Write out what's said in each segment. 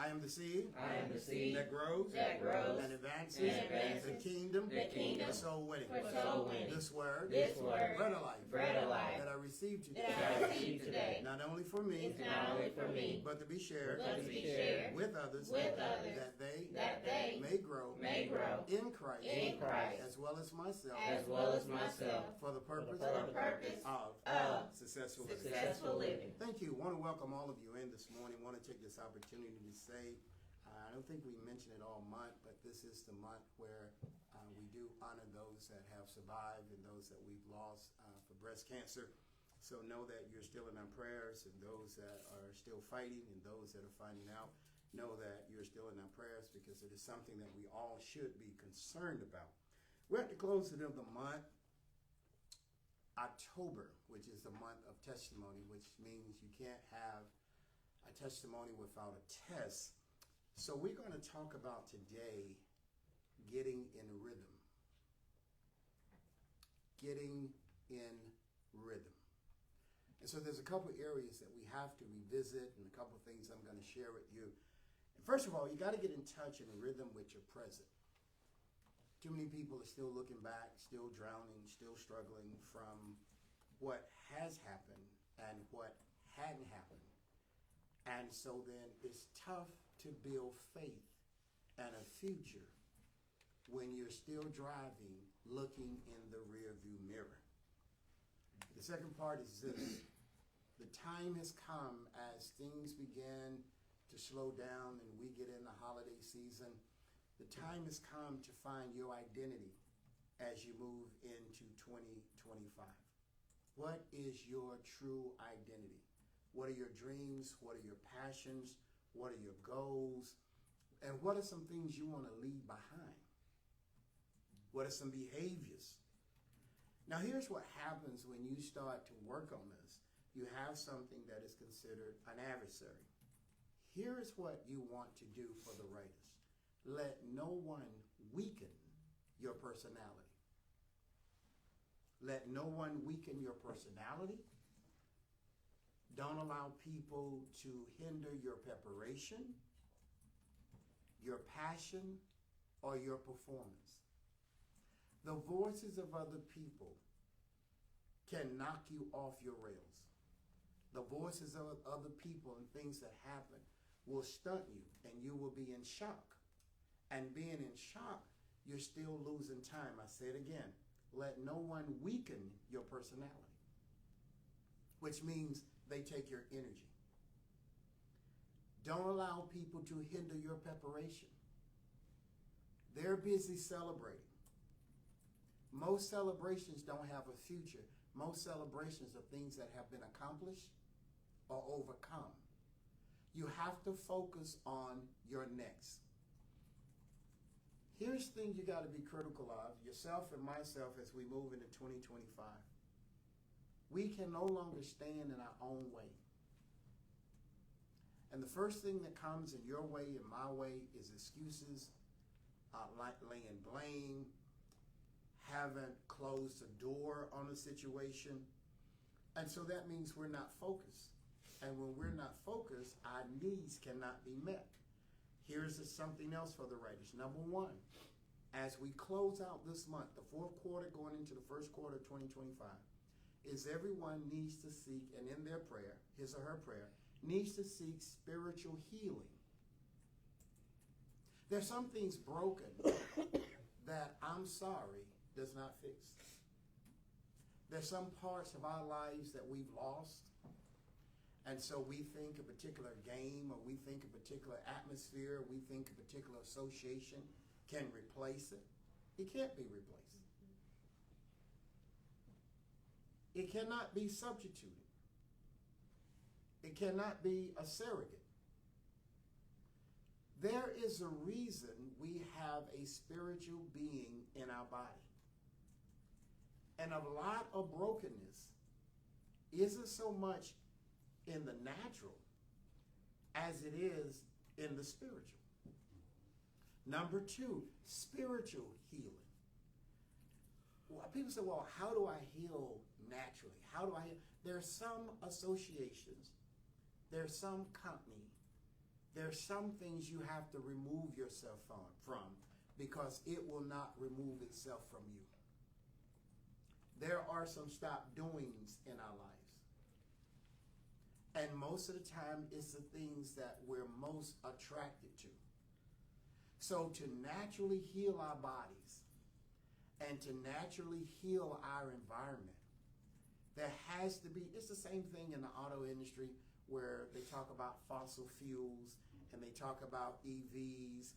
am the seed. I am the seed that grows. That grows. And advances. And advances. The kingdom. The kingdom. For soul winning. For soul winning. This word. This word. Bread of life. Bread of life. That I received today. That I received today. Not only for me. It's not only for me. But to be shared. But to be shared. With others. With others. That they. May grow. In Christ. In Christ. As well as myself. As well as myself. For the purpose. Of successful living. Thank you. I want to welcome all of you in this morning. I want to take this opportunity to say, I don't think we mention it all month, but this is the month where we do honor those that have survived and those that we've lost for breast cancer. So know that you're still in our prayers, and those that are still fighting and those that are finding out, know that you're still in our prayers, because it is something that we all should be concerned about. We're at the closing of the month. October, which is the month of testimony, which means you can't have a testimony without a test. So we're going to talk about today getting in rhythm. Getting in rhythm. And so there's a couple areas that we have to revisit, and a couple of things I'm going to share with you. And first of all, you got to get in touch and in rhythm with your present. Too many people are still looking back, still drowning, still struggling from what has happened and what hadn't happened. And so then it's tough to build faith and a future when you're still driving, looking in the rearview mirror. The second part is this. The time has come as things begin to slow down and we get in the holiday season. The time has come to find your identity as you move into 2025. What is your true identity? What are your dreams? What are your passions? What are your goals? And what are some things you want to leave behind? What are some behaviors? Now, here's what happens when you start to work on this. You have something that is considered an adversary. Here is what you want to do for the writers. Let no one weaken your personality. Let no one weaken your personality. Don't allow people to hinder your preparation, your passion, or your performance. The voices of other people can knock you off your rails. The voices of other people and things that happen will stunt you, and you will be in shock. And being in shock, you're still losing time. I say it again. Let no one weaken your personality, which means they take your energy. Don't allow people to hinder your preparation. They're busy celebrating. Most celebrations don't have a future. Most celebrations are things that have been accomplished or overcome. You have to focus on your next. Here's the thing you got to be critical of, yourself and myself, as we move into 2025. We can no longer stand in our own way. And the first thing that comes in your way and my way is excuses, like laying blame, haven't closed the door on a situation. And so that means we're not focused. And when we're not focused, our needs cannot be met. Here's something else for the writers. Number one, as we close out this month, the fourth quarter going into the first quarter of 2025, is everyone needs to seek, and in their prayer, his or her prayer, needs to seek spiritual healing. There's some things broken that I'm sorry does not fix. There's some parts of our lives that we've lost. And so we think a particular game, or we think a particular atmosphere, we think a particular association can replace it. It can't be replaced. It cannot be substituted. It cannot be a surrogate. There is a reason we have a spiritual being in our body. And a lot of brokenness isn't so much in the natural as it is in the spiritual. Number two, spiritual healing. Well, people say, well, how do I heal naturally? How do I heal? There are some associations, there's some company, there's are some things you have to remove yourself from because it will not remove itself from you. There are some stop doings in our lives. And most of the time, it's the things that we're most attracted to. So to naturally heal our bodies and to naturally heal our environment, there has to be, it's the same thing in the auto industry where they talk about fossil fuels and they talk about EVs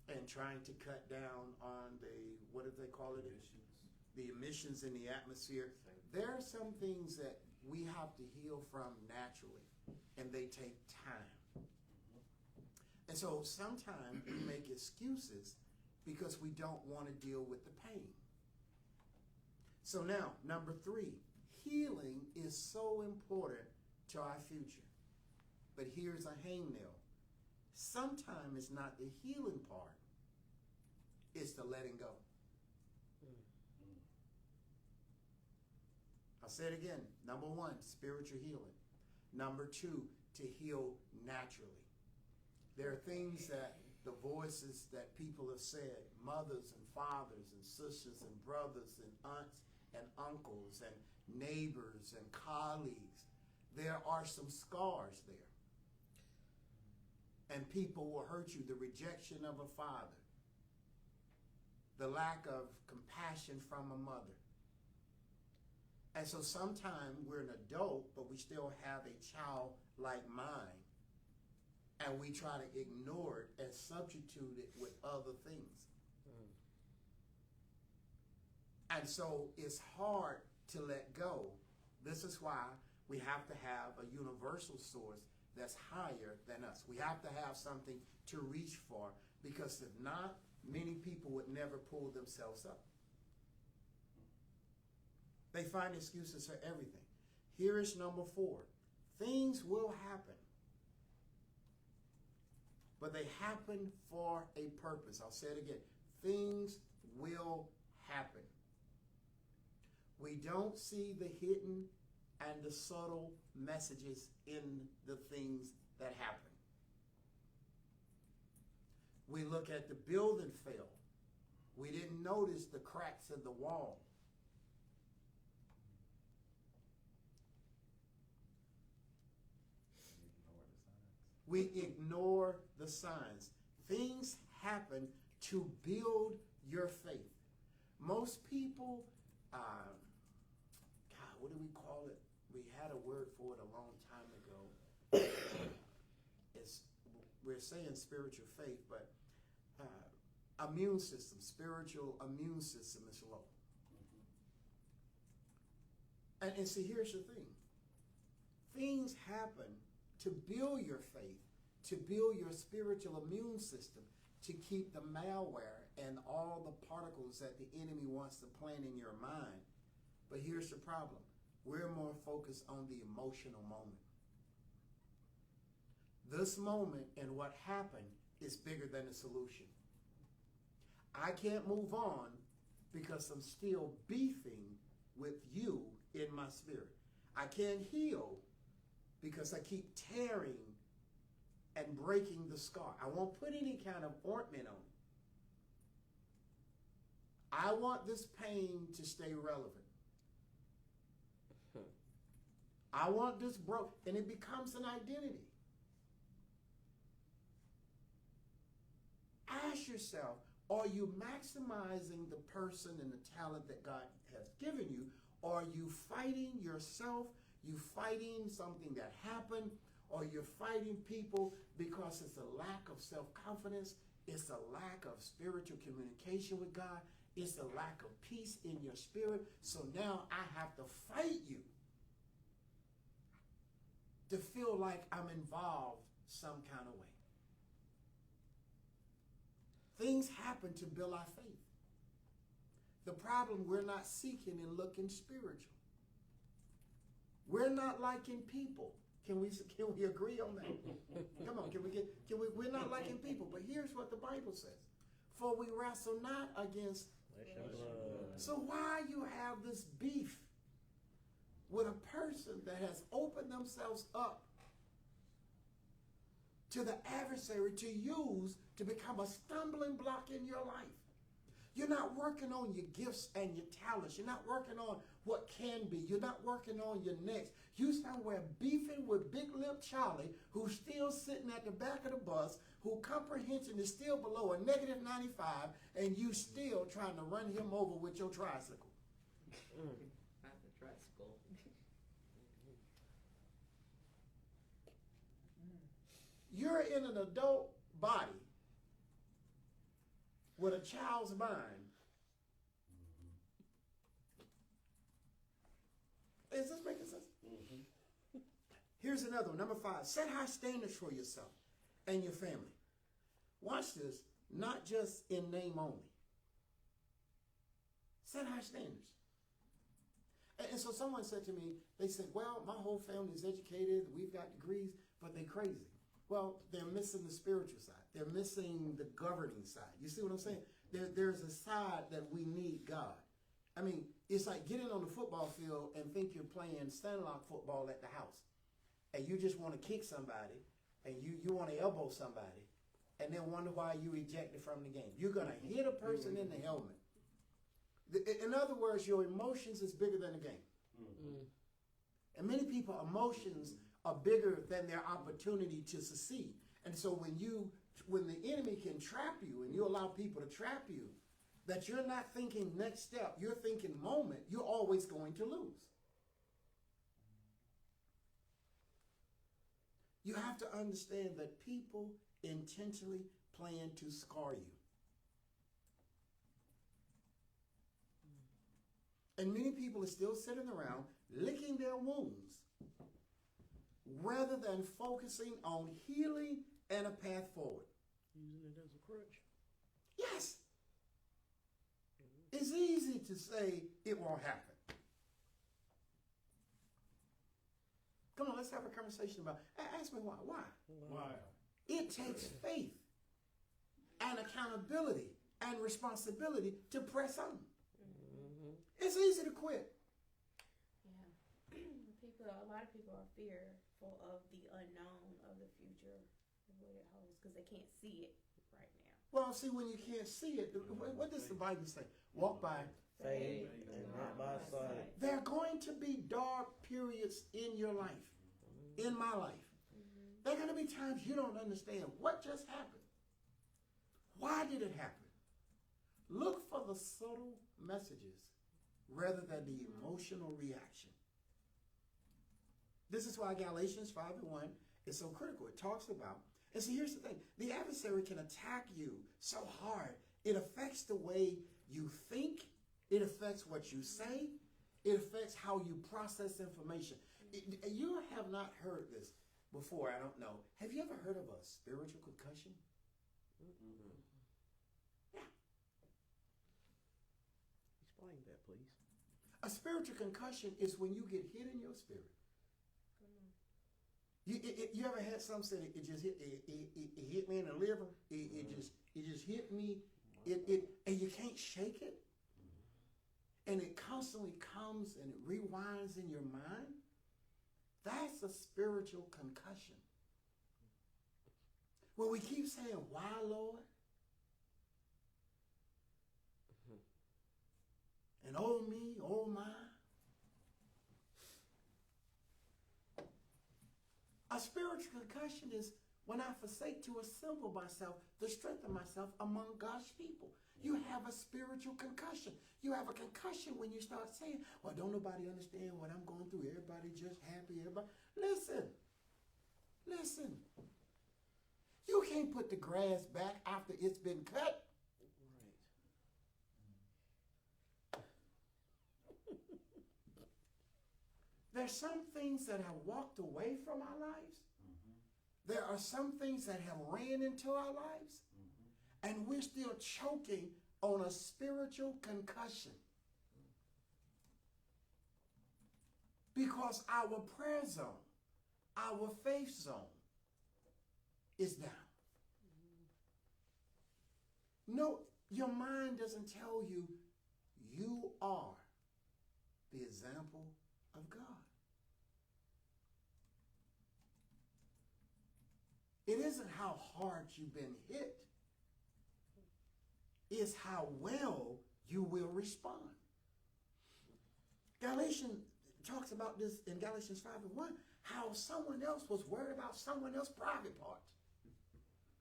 and trying to cut down on the, what do they call it? Emissions. The emissions in the atmosphere. There are some things that we have to heal from naturally, and they take time. And so sometimes we make excuses because we don't want to deal with the pain. So now, number 3, healing is so important to our future. But here's a hangnail. Sometimes it's not the healing part, it's the letting go. I'll say it again. Number 1, spiritual healing. Number 2, to heal naturally. There are things that the voices that people have said, mothers and fathers and sisters and brothers and aunts and uncles and neighbors and colleagues, there are some scars there. And people will hurt you. The rejection of a father, the lack of compassion from a mother. And so sometimes we're an adult, but we still have a childlike mind. And we try to ignore it and substitute it with other things. And so it's hard to let go. This is why we have to have a universal source that's higher than us. We have to have something to reach for, because if not, many people would never pull themselves up. They find excuses for everything. Here is number 4. Things will happen, but they happen for a purpose. I'll say it again. Things will happen. We don't see the hidden and the subtle messages in the things that happen. We look at the building fail. We didn't notice the cracks in the wall. We ignore the signs. Things happen to build your faith. Most people, what do we call it? We had a word for it a long time ago. We're saying spiritual faith, but immune system, spiritual immune system is low. And see, here's the thing. Things happen to build your faith, to build your spiritual immune system, to keep the malware and all the particles that the enemy wants to plant in your mind. But here's the problem. We're more focused on the emotional moment. This moment and what happened is bigger than the solution. I can't move on because I'm still beefing with you in my spirit. I can't heal because I keep tearing and breaking the scar. I won't put any kind of ointment on it. I want this pain to stay relevant. I want this broke, and it becomes an identity. Ask yourself, are you maximizing the person and the talent that God has given you? Or are you fighting yourself? You fighting something that happened? Or you're fighting people because it's a lack of self-confidence? It's a lack of spiritual communication with God. It's a lack of peace in your spirit. So now I have to fight you to feel like I'm involved some kind of way. Things happen to build our faith. The problem, we're not seeking and looking spiritual. We're not liking people. Can we agree on that? Come on, we're not liking people. But here's what the Bible says. For we wrestle not against flesh and blood. So why you have this beef with a person that has opened themselves up to the adversary to use to become a stumbling block in your life. You're not working on your gifts and your talents. You're not working on what can be. You're not working on your next. You somewhere beefing with Big Lip Charlie, who's still sitting at the back of the bus, whose comprehension is still below a negative 95, and you still trying to run him over with your tricycle. Not the tricycle. You're in an adult body with a child's mind. Is this making sense? Here's another one, number 5. Set high standards for yourself and your family. Watch this, not just in name only. Set high standards. And so someone said to me, they said, well, my whole family is educated, we've got degrees, but they're crazy. Well, they're missing the spiritual side. They're missing the governing side. You see what I'm saying? There's a side that we need God. I mean, it's like getting on the football field and think you're playing sandlot football at the house. And you just want to kick somebody, and you want to elbow somebody, and then wonder why you ejected from the game. You're going to hit a person in the helmet. In other words, your emotions is bigger than the game. And many people, emotions are bigger than their opportunity to succeed. And so when the enemy can trap you and you allow people to trap you, that you're not thinking next step, you're thinking moment, you're always going to lose. You have to understand that people intentionally plan to scar you. And many people are still sitting around licking their wounds rather than focusing on healing and a path forward. Using it as a crutch. Yes. It's easy to say it won't happen. Come on, let's have a conversation about it. Ask me why. Why? It takes faith and accountability and responsibility to press on. It's easy to quit. Yeah. A lot of people are fearful of the unknown, of the future, of what it holds, because they can't see it right now. Well, see, when you can't see it, what does the Bible say? Walk by Faith and not by sight. There are going to be dark periods in your life, in my life. There are going to be times you don't understand what just happened. Why did it happen? Look for the subtle messages rather than the emotional reaction. This is why Galatians 5:1 is so critical. It talks about, and see, here's the thing. The adversary can attack you so hard. It affects the way you think. It affects what you say. It affects how you process information. You have not heard this before, I don't know. Have you ever heard of a spiritual concussion? Yeah. Explain that, please. A spiritual concussion is when you get hit in your spirit. You ever had something say it just hit me in the liver? It just hit me. And you can't shake it. And it constantly comes and it rewinds in your mind. That's a spiritual concussion. Well, we keep saying, why, Lord? And oh me, oh my. A spiritual concussion is when I forsake to assemble myself, to strengthen myself among God's people. You have a spiritual concussion. You have a concussion when you start saying, well, don't nobody understand what I'm going through. Everybody just happy. Everybody. Listen. You can't put the grass back after it's been cut. Right. There's some things that have walked away from our lives. There are some things that have ran into our lives. And we're still choking on a spiritual concussion. Because our prayer zone, our faith zone is down. No, your mind doesn't tell you you are the example of God. It isn't how hard you've been hit. It's how well you will respond. Galatians talks about this in Galatians 5:1, how someone else was worried about someone else's private parts.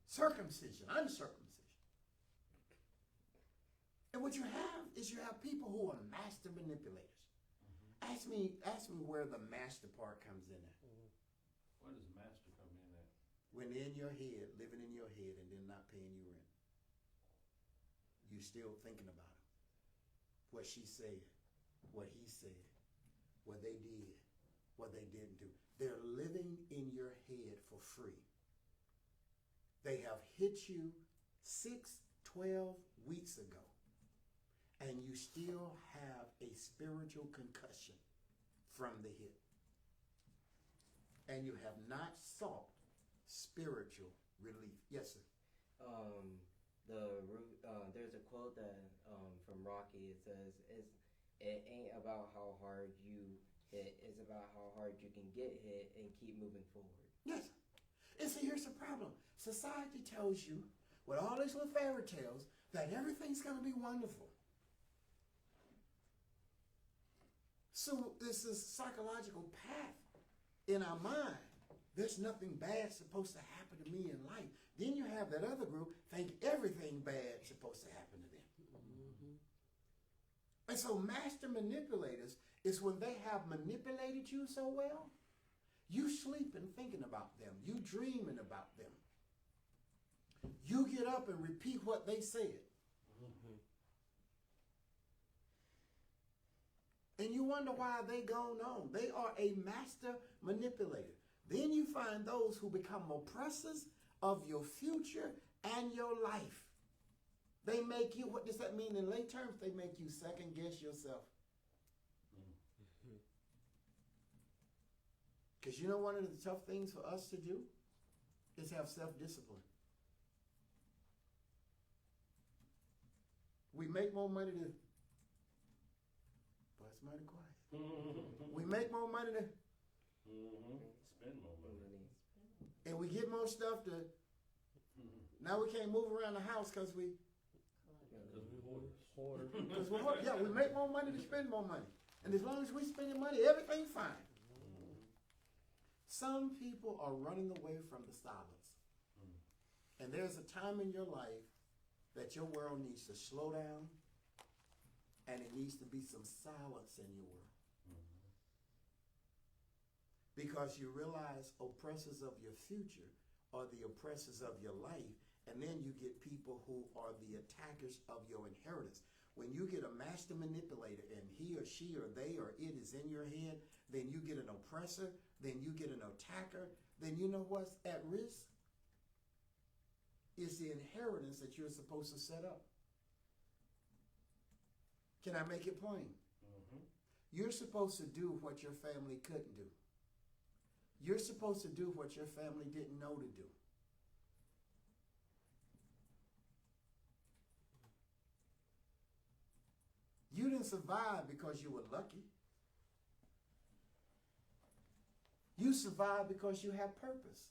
Circumcision, uncircumcision. And what you have is you have people who are master manipulators. Ask me where the master part comes in at. Where does master come in at? When they're in your head, living in your head, and then not paying you rent. You still thinking about it. What she said, what he said, what they did, what they didn't do. They're living in your head for free. They have hit you 6-12 weeks ago, and you still have a spiritual concussion from the hit. And you have not sought spiritual relief. Yes, sir. There's a quote that from Rocky. It says, "It ain't about how hard you hit. It's about how hard you can get hit and keep moving forward." Yes. And see, here's the problem. Society tells you, with all these little fairy tales, that everything's going to be wonderful. So this is psychological path in our mind. There's nothing bad supposed to happen to me in life. Then you have that other group think everything bad is supposed to happen to them. And so master manipulators is when they have manipulated you so well, you sleeping thinking about them. You dreaming about them. You get up and repeat what they said. And you wonder why they gone on. They are a master manipulator. Then you find those who become oppressors of your future and your life. They make you, what does that mean in lay terms? They make you second guess yourself. Because you know one of the tough things for us to do is have self-discipline. We make more money to, but it's mighty quiet. We make more money to, Spend more money. and we get more stuff to, now we can't move around the house because we hoard. Yeah, we make more money to spend more money. And as long as we spending money, everything's fine. Some people are running away from the silence. And there's a time in your life that your world needs to slow down and it needs to be some silence in your world. Because you realize oppressors of your future are the oppressors of your life, and then you get people who are the attackers of your inheritance. When you get a master manipulator and he or she or they or it is in your head, then you get an oppressor, then you get an attacker, then you know what's at risk? Is the inheritance that you're supposed to set up. Can I make it plain? You're supposed to do what your family couldn't do. You're supposed to do what your family didn't know to do. You didn't survive because you were lucky. You survived because you have purpose.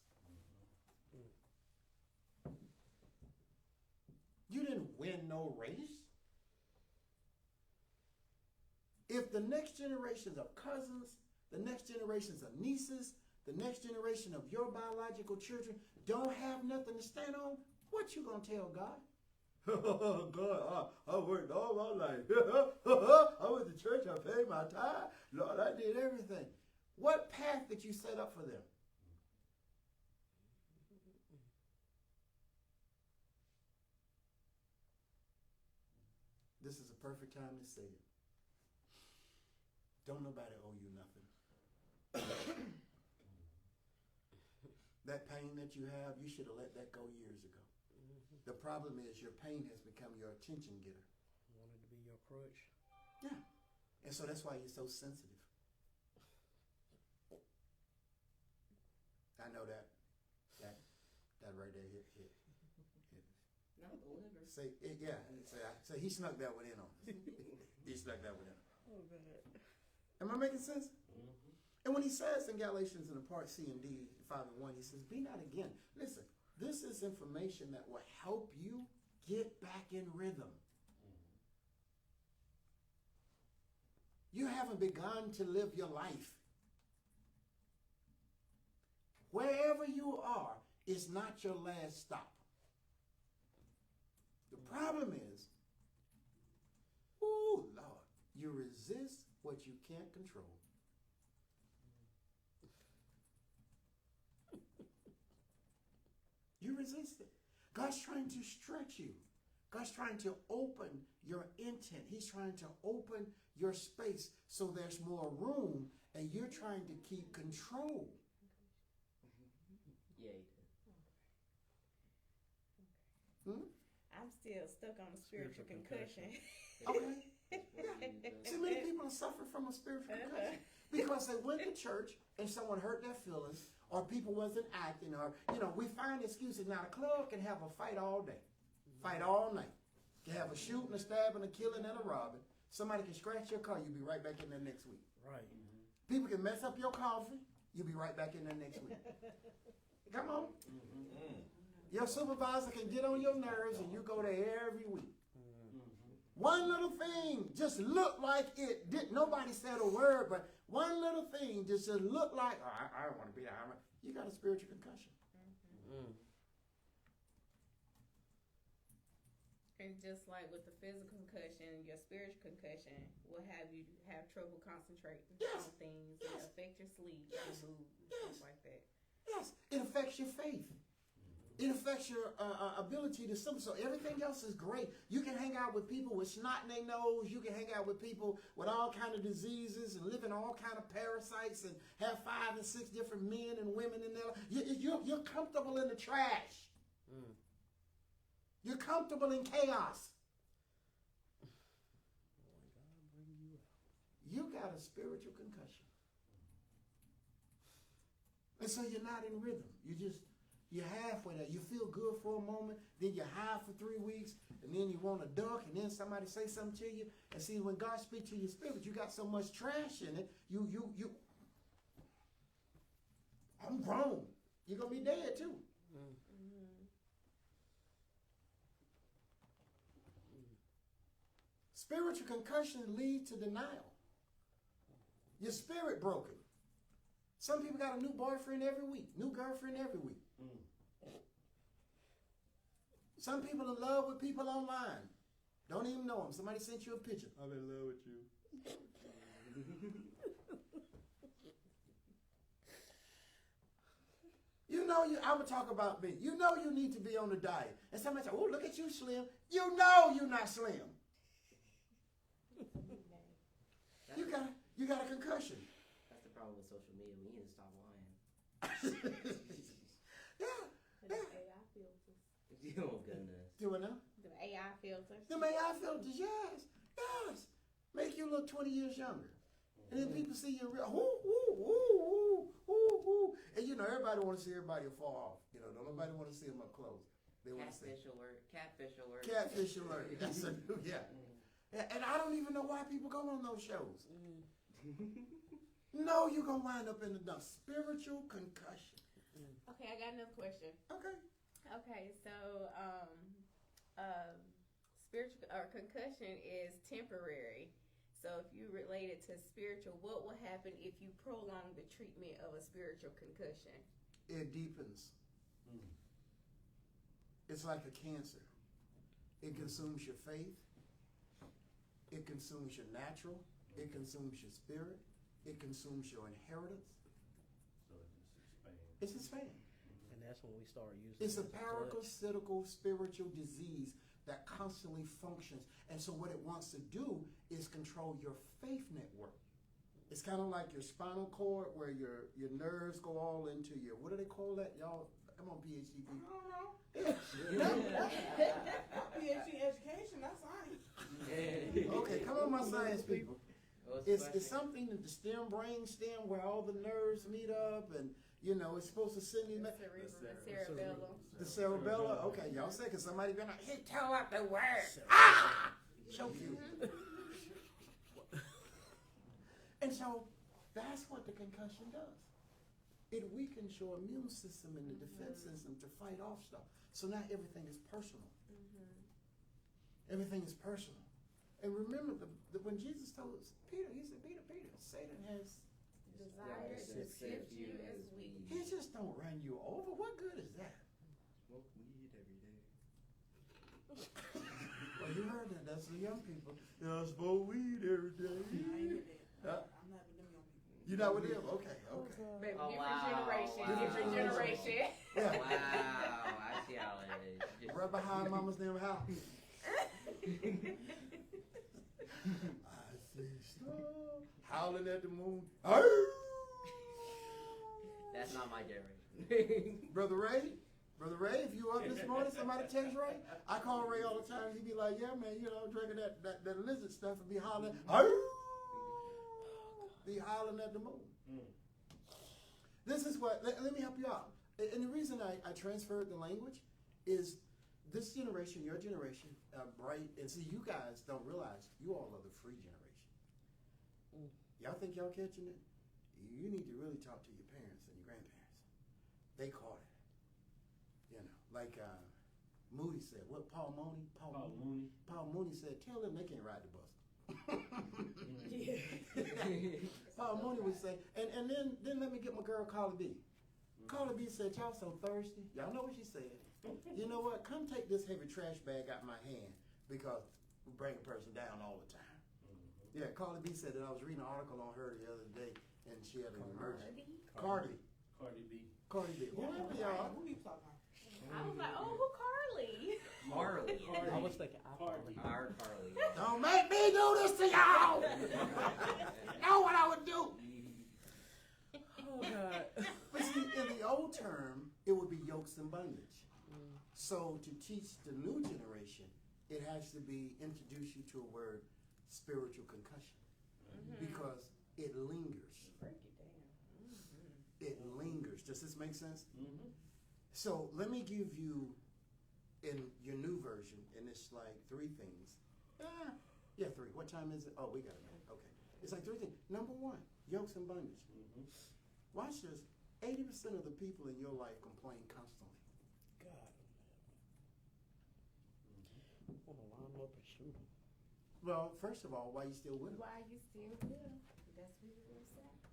You didn't win no race. If the next generations of cousins, the next generations of nieces, the next generation of your biological children don't have nothing to stand on, what you gonna tell God? God, I worked all my life. I went to church, I paid my tithe. Lord, I did everything. What path did you set up for them? This is a perfect time to say it. Don't nobody owe you nothing. That pain that you have, you should have let that go years ago. The problem is your pain has become your attention getter. Wanted to be your crutch. Yeah. And so that's why you're so sensitive. I know that right there hit. Not the liver. Say it, yeah. Say he snuck that one in on us. He snuck that one in. Oh, God. Am I making sense? And when he says in Galatians in the part C and D, 5:1, he says, be not again. Listen, this is information that will help you get back in rhythm. You haven't begun to live your life. Wherever you are is not your last stop. The problem is, ooh, Lord, you resist what you can't control. You resist it. God's trying to stretch you. God's trying to open your intent. He's trying to open your space so there's more room, and you're trying to keep control. Yeah, I'm still stuck on the spiritual concussion. Okay. See, many people are suffering from a spiritual concussion because they went to church and someone hurt their feelings, or people wasn't acting, or, we find excuses. Now, the club can have a fight all day, fight all night. You can have a shooting, a stabbing, a killing, and a robbing. Somebody can scratch your car, you'll be right back in there next week. Right. People can mess up your coffee, you'll be right back in there next week. Come on. Your supervisor can get on your nerves, and you go there every week. One little thing just looked like it did. Nobody said a word, but one little thing just looked like, oh, I don't want to be there. You got a spiritual concussion. And just like with the physical concussion, your spiritual concussion will have you have trouble concentrating on things. It affect your sleep, your mood, stuff like that. Yes, it affects your faith. It affects your ability to simple. So everything else is great. You can hang out with people with snot in their nose. You can hang out with people with all kind of diseases and live in all kind of parasites and have 5 and 6 different men and women in there. You're comfortable in the trash. You're comfortable in chaos. You got a spiritual concussion. And so you're not in rhythm. You're halfway there. You feel good for a moment, then you're high for 3 weeks, and then you want to duck, and then somebody say something to you. And see, when God speaks to your spirit, you got so much trash in it, I'm grown. You're going to be dead too. Spiritual concussion leads to denial. Your spirit broken. Some people got a new boyfriend every week, new girlfriend every week. Some people in love with people online. Don't even know them. Somebody sent you a picture. I'm in love with you. I'm going to talk about me. You know you need to be on the diet. And somebody say, oh, look at you, Slim. You know you're not Slim. You got a concussion. That's the problem with social media. We need to stop lying. The AI filters. Oh, goodness. Doing that? The AI filters. The AI filters, yes. Make you look 20 years younger. And then people see you real, and everybody want to see everybody fall off. Don't nobody want to see them up close. They want to see. Catfish alert. Catfish alert. Catfish alert. That's a new, yeah. And I don't even know why people go on those shows. No, you're going to wind up in the dump. Spiritual concussion. Okay, I got another question. Okay, so spiritual or concussion is temporary. So if you relate it to spiritual, what will happen if you prolong the treatment of a spiritual concussion? It deepens. It's like a cancer. It consumes your faith. It consumes your natural. It consumes your spirit. It consumes your inheritance. So it just expands. It's expanding. And that's when we start using It's a it as parasitical spiritual disease that constantly functions. And so what it wants to do is control your faith network. It's kind of like your spinal cord where your nerves go all into your, what do they call that? Y'all, come on, PhD people. I don't know. PhD education, that's science. Okay, come on, my science people. It's something that the brain stem where all the nerves meet up, and it's supposed to send you. Cerebellum. The cerebellum. Okay, y'all say, because somebody gonna tell out the word. Choke you. And so that's what the concussion does. it weakens your immune system and the defense system to fight off stuff. So now everything is personal. Everything is personal. And remember, when Jesus told us, Peter, he said, Peter, Satan has Desires to sift you as wheat. He just don't run you over. What good is that? Smoke weed every day. Well, you heard that. That's the young people. Yeah, I smoke weed every day. I ain't with that. I'm not with them young people. You're not with them? Okay. Baby, Oh, different wow, generation. wow. Different generation. Yeah. Wow, I see how it is. Just Right behind mama's damn house. I see snow howling at the moon. That's not my generation. Brother Ray, if you up this morning, somebody text Ray. I call Ray all the time. He be like, yeah, man, drinking that lizard stuff and be hollering. Be hollering at the moon. This is what, let me help you out. And the reason I transferred the language is this generation, your generation, bright, and see, you guys don't realize you all are the free generation. Y'all think y'all catching it? You need to really talk to your parents and your grandparents. They caught it. Like Moody said, what Paul Mooney? Paul Mooney said, tell them they can't ride the bus. Paul Mooney would say, and then let me get my girl Carla B. Carla B said, y'all so thirsty. Y'all know what she said. You know what? Come take this heavy trash bag out my hand because we bring a person down all the time. Yeah, Carla B said that. I was reading an article on her the other day, and she had an emergency. Cardi B. Whoever y'all. Who you talking about? I was like, oh, who Carly? Marley. I was thinking Our Carly. Don't make me do this to y'all. Know what I would do. Oh, God. But see, in the old term, it would be yokes and bondage. So to teach the new generation, it has to be introduce you to a word, spiritual concussion, because it lingers. Break it down. It lingers. Does this make sense? So let me give you, in your new version, and it's like 3 things. Yeah, 3. What time is it? Oh, we got a minute. Okay. It's like 3 things. Number 1, yokes and bondage. Watch this. 80% of the people in your life complain constantly. God. I want to line up and shoot him. Well, first of all, why you still with them? Why you still with him? That's what you were saying.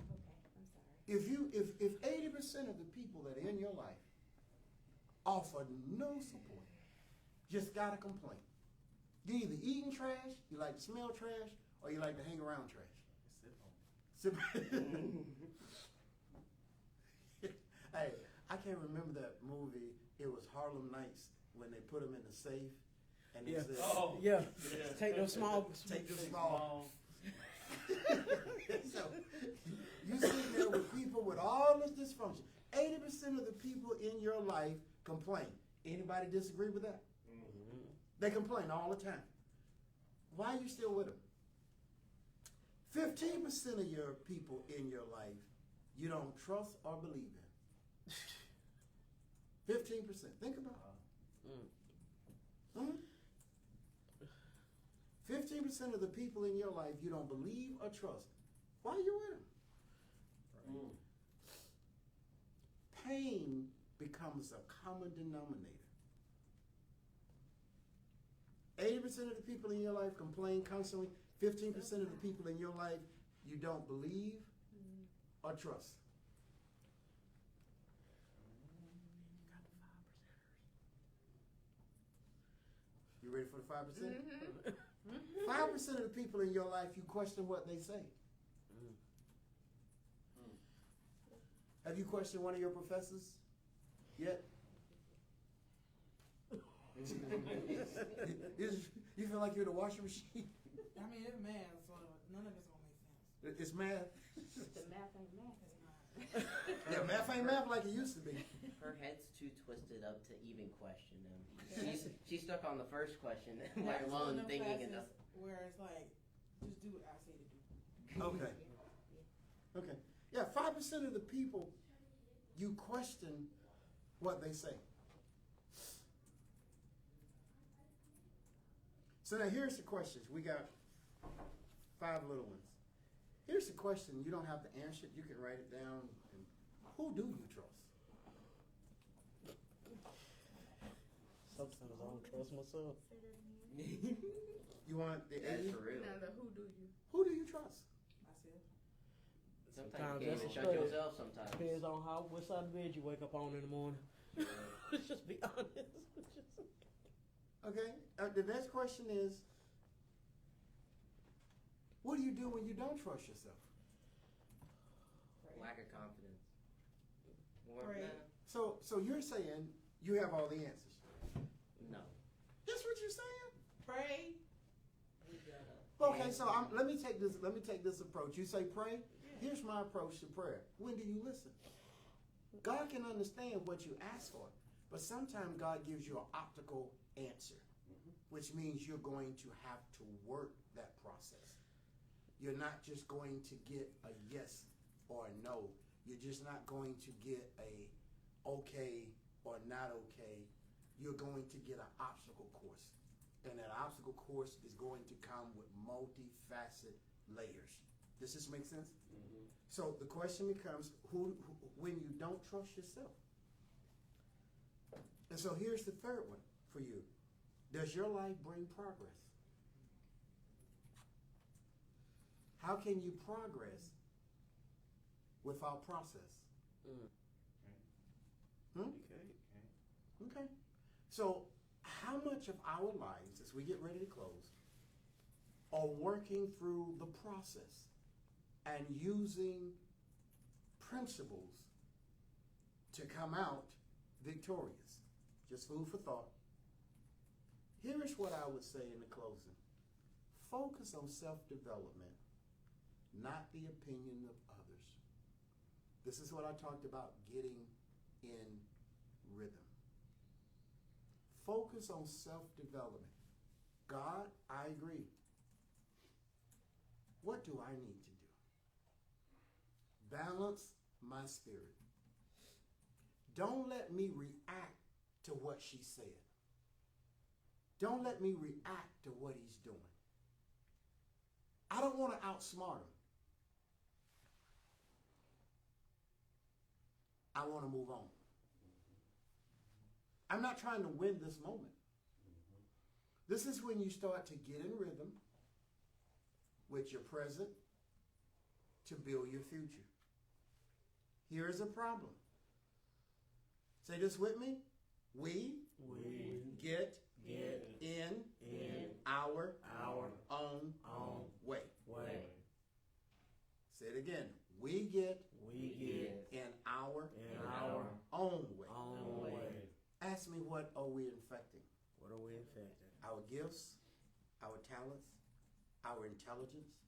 Okay, I'm sorry. If 80% of the people that are in your life offer no support, just gotta complain. You either eating trash, you like to smell trash, or you like to hang around trash. Sip on. Hey, I can't remember that movie. It was Harlem Nights when they put him in the safe, and they said, Yeah. Take those small. "Take the small." So you sit there with people with all this dysfunction. 80% of the people in your life complain. Anybody disagree with that? They complain all the time. Why are you still with them? 15% of your people in your life you don't trust or believe in. 15%. Think about it. 15% of the people in your life you don't believe or trust. Why are you with them? Pain becomes a common denominator. 80% of the people in your life complain constantly. 15% of the people in your life you don't believe or trust. You ready for the 5%? 5% of the people in your life you question what they say. Have you questioned one of your professors yet? You feel like you're the washing machine? I mean, it's math, so none of it's gonna make sense. It's math. The math ain't math. It's not. Yeah, math ain't math like it used to be. Her head's too twisted up to even question them. She's stuck on the first question, let That's alone one of them thinking classes enough. where it's like, just do what I say to do. Okay. Okay. Yeah, 5% of the people you question what they say. So now here's the questions. We got 5 little ones. Here's the question. You don't have to answer it. You can write it down and who do you trust? Sometimes I don't trust myself. Say that again. You want the That's A? for real. Now the who do you? Who do you trust? Myself. Sometimes you That's can't even a trust struggle. yourself sometimes. Depends on what side of bed you wake up on in the morning. Let's just be honest. Okay. The next question is, what do you do when you don't trust yourself? Lack of confidence. More Pray. than that? So you're saying you have all the answers. No. That's what you're saying. Pray. Okay, so let me take this approach. You say pray. Here's my approach to prayer. When do you listen? God can understand what you ask for, but sometimes God gives you an optical answer, which means you're going to have to work that process. You're not just going to get a yes or a no. You're just not going to get a okay or not okay. You're going to get an obstacle course. And that obstacle course is going to come with multifaceted layers. Does this make sense? Mm-hmm. So the question becomes, who when you don't trust yourself? And so here's the third one for you. Does your life bring progress? How can you progress without process? Hmm? Okay. Okay. So how much of our lives, as we get ready to close, are working through the process and using principles to come out victorious? Just food for thought. Here is what I would say in the closing. Focus on self-development, not the opinion of others. This is what I talked about, getting in rhythm. Focus on self-development. God, I agree. What do I need to do? Balance my spirit. Don't let me react to what she said. Don't let me react to what he's doing. I don't want to outsmart him. I want to move on. I'm not trying to win this moment. This is when you start to get in rhythm with your present to build your future. Here is a problem. Say this with me. We get in our own way. Say it again. We get in our own way. Ask me, what are we infecting? What are we infected? Our gifts, our talents, our intelligence,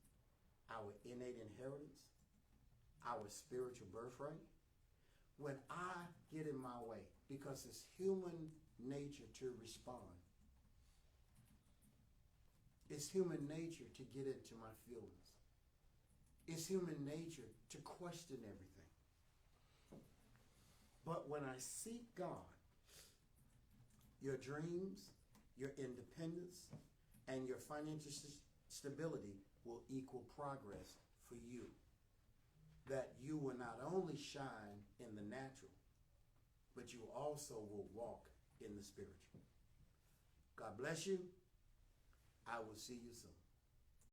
our innate inheritance, our spiritual birthright. When I get in my way, because it's human nature to respond. It's human nature to get into my feelings. It's human nature to question everything. But when I seek God, your dreams, your independence, and your financial stability will equal progress for you. That you will not only shine in the natural, but you also will walk in the spiritual. God bless you. I will see you soon.